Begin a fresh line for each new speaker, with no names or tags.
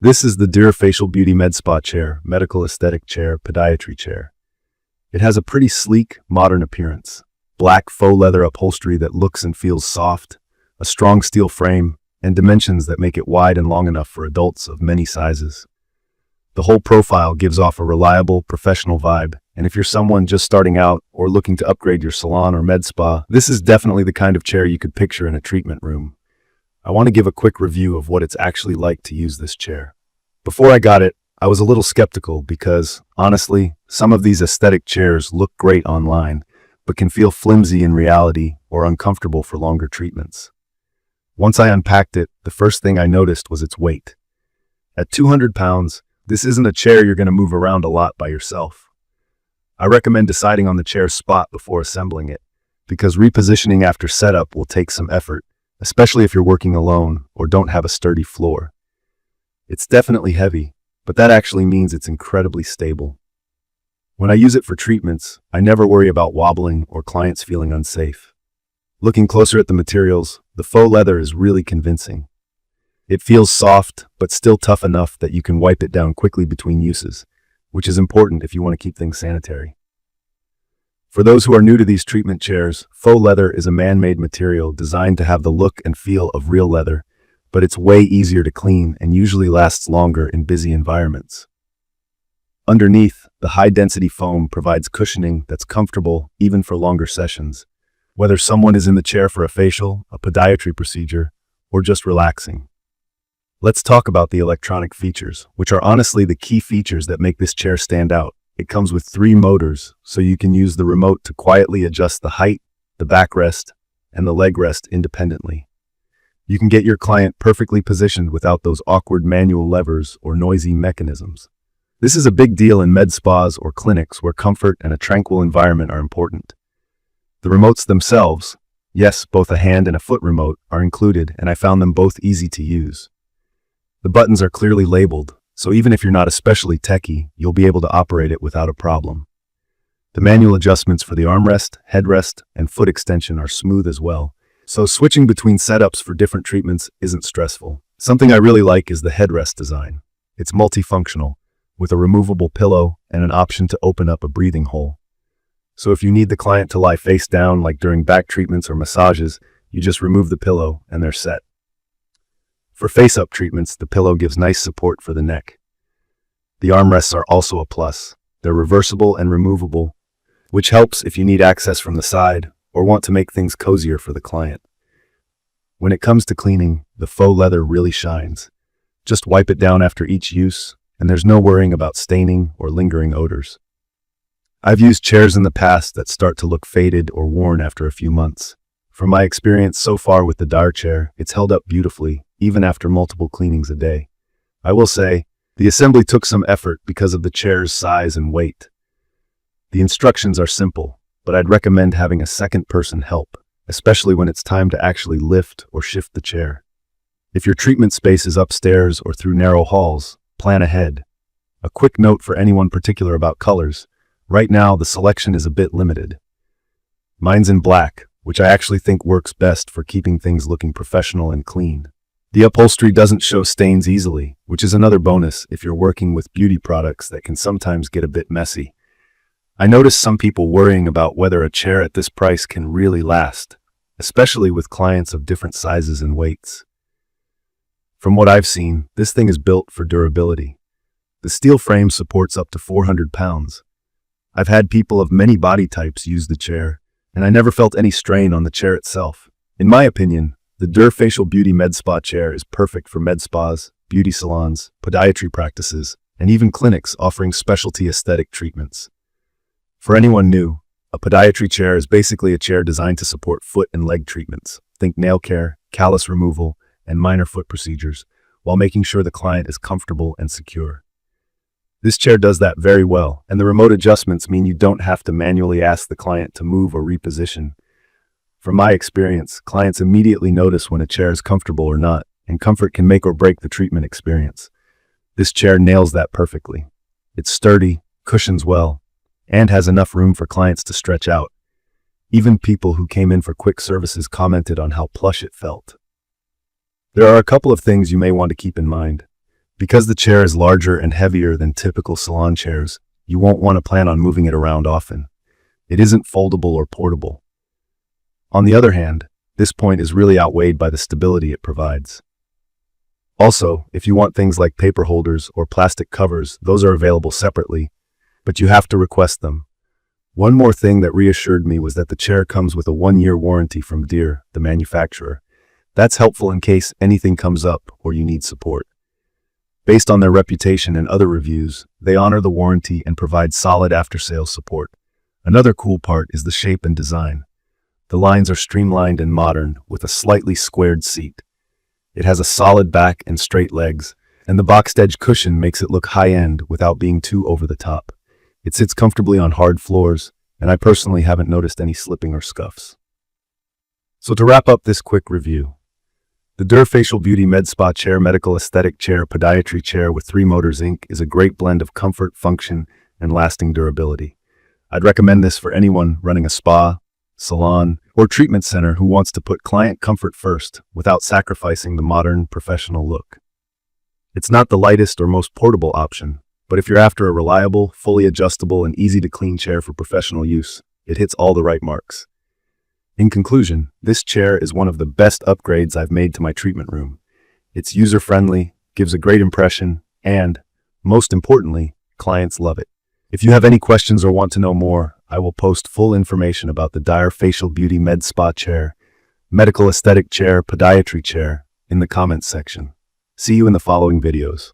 This is the Facial Beauty Med Spa chair, medical aesthetic chair, podiatry chair. It has a pretty sleek, modern appearance. Black faux leather upholstery that looks and feels soft, a strong steel frame, and dimensions that make it wide and long enough for adults of many sizes. The whole profile gives off a reliable, professional vibe, and if you're someone just starting out or looking to upgrade your salon or med spa, this is definitely the kind of chair you could picture in a treatment room. I want to give a quick review of what it's actually like to use this chair. Before I got it, I was a little skeptical because, honestly, some of these aesthetic chairs look great online, but can feel flimsy in reality or uncomfortable for longer treatments. Once I unpacked it, the first thing I noticed was its weight. At 200 pounds, this isn't a chair you're going to move around a lot by yourself. I recommend deciding on the chair's spot before assembling it, because repositioning after setup will take some effort, especially if you're working alone or don't have a sturdy floor. It's definitely heavy, but that actually means it's incredibly stable. When I use it for treatments, I never worry about wobbling or clients feeling unsafe. Looking closer at the materials, the faux leather is really convincing. It feels soft, but still tough enough that you can wipe it down quickly between uses, which is important if you want to keep things sanitary. For those who are new to these treatment chairs, faux leather is a man-made material designed to have the look and feel of real leather, but it's way easier to clean and usually lasts longer in busy environments. Underneath, the high-density foam provides cushioning that's comfortable even for longer sessions, whether someone is in the chair for a facial, a podiatry procedure, or just relaxing. Let's talk about the electronic features, which are honestly the key features that make this chair stand out. It comes with 3 motors, so you can use the remote to quietly adjust the height, the backrest, and the leg rest independently. You can get your client perfectly positioned without those awkward manual levers or noisy mechanisms. This is a big deal in med spas or clinics where comfort and a tranquil environment are important. The remotes themselves, yes, both a hand and a foot remote, are included, and I found them both easy to use. The buttons are clearly labeled, so even if you're not especially techy, you'll be able to operate it without a problem. The manual adjustments for the armrest, headrest, and foot extension are smooth as well, so switching between setups for different treatments isn't stressful. Something I really like is the headrest design. It's multifunctional, with a removable pillow and an option to open up a breathing hole. So if you need the client to lie face down like during back treatments or massages, you just remove the pillow and they're set. For face-up treatments, the pillow gives nice support for the neck. The armrests are also a plus. They're reversible and removable, which helps if you need access from the side or want to make things cozier for the client. When it comes to cleaning, the faux leather really shines. Just wipe it down after each use, and there's no worrying about staining or lingering odors. I've used chairs in the past that start to look faded or worn after a few months. From my experience so far with the Dar chair, it's held up beautifully, even after multiple cleanings a day. I will say, the assembly took some effort because of the chair's size and weight. The instructions are simple, but I'd recommend having a second person help, especially when it's time to actually lift or shift the chair. If your treatment space is upstairs or through narrow halls, plan ahead. A quick note for anyone particular about colors. Right now, the selection is a bit limited. Mine's in black, which I actually think works best for keeping things looking professional and clean. The upholstery doesn't show stains easily, which is another bonus if you're working with beauty products that can sometimes get a bit messy. I noticed some people worrying about whether a chair at this price can really last, especially with clients of different sizes and weights. From what I've seen, this thing is built for durability. The steel frame supports up to 400 pounds. I've had people of many body types use the chair, and I never felt any strain on the chair itself. In my opinion, the Facial Beauty Med Spa chair is perfect for med spas, beauty salons, podiatry practices, and even clinics offering specialty aesthetic treatments. For anyone new, a podiatry chair is basically a chair designed to support foot and leg treatments. Think nail care, callus removal, and minor foot procedures, while making sure the client is comfortable and secure. This chair does that very well, and the remote adjustments mean you don't have to manually ask the client to move or reposition. From my experience, clients immediately notice when a chair is comfortable or not, and comfort can make or break the treatment experience. This chair nails that perfectly. It's sturdy, cushions well, and has enough room for clients to stretch out. Even people who came in for quick services commented on how plush it felt. There are a couple of things you may want to keep in mind. Because the chair is larger and heavier than typical salon chairs, you won't want to plan on moving it around often. It isn't foldable or portable. On the other hand, this point is really outweighed by the stability it provides. Also, if you want things like paper holders or plastic covers, those are available separately, but you have to request them. One more thing that reassured me was that the chair comes with a 1-year warranty from Deere, the manufacturer. That's helpful in case anything comes up or you need support. Based on their reputation and other reviews, they honor the warranty and provide solid after-sales support. Another cool part is the shape and design. The lines are streamlined and modern, with a slightly squared seat. It has a solid back and straight legs, and the boxed edge cushion makes it look high-end without being too over the top. It sits comfortably on hard floors, and I personally haven't noticed any slipping or scuffs. So to wrap up this quick review, the Deere Facial Beauty Med Spa Chair Medical Aesthetic Chair Podiatry Chair with 3 Motors Inc. is a great blend of comfort, function, and lasting durability. I'd recommend this for anyone running a spa, salon, or treatment center who wants to put client comfort first without sacrificing the modern, professional look. It's not the lightest or most portable option, but if you're after a reliable, fully adjustable, and easy-to-clean chair for professional use, it hits all the right marks. In conclusion, this chair is one of the best upgrades I've made to my treatment room. It's user-friendly, gives a great impression, and, most importantly, clients love it. If you have any questions or want to know more, I will post full information about the Deere Facial Beauty Med Spa Chair, Medical Aesthetic Chair, Podiatry Chair in the comments section. See you in the following videos.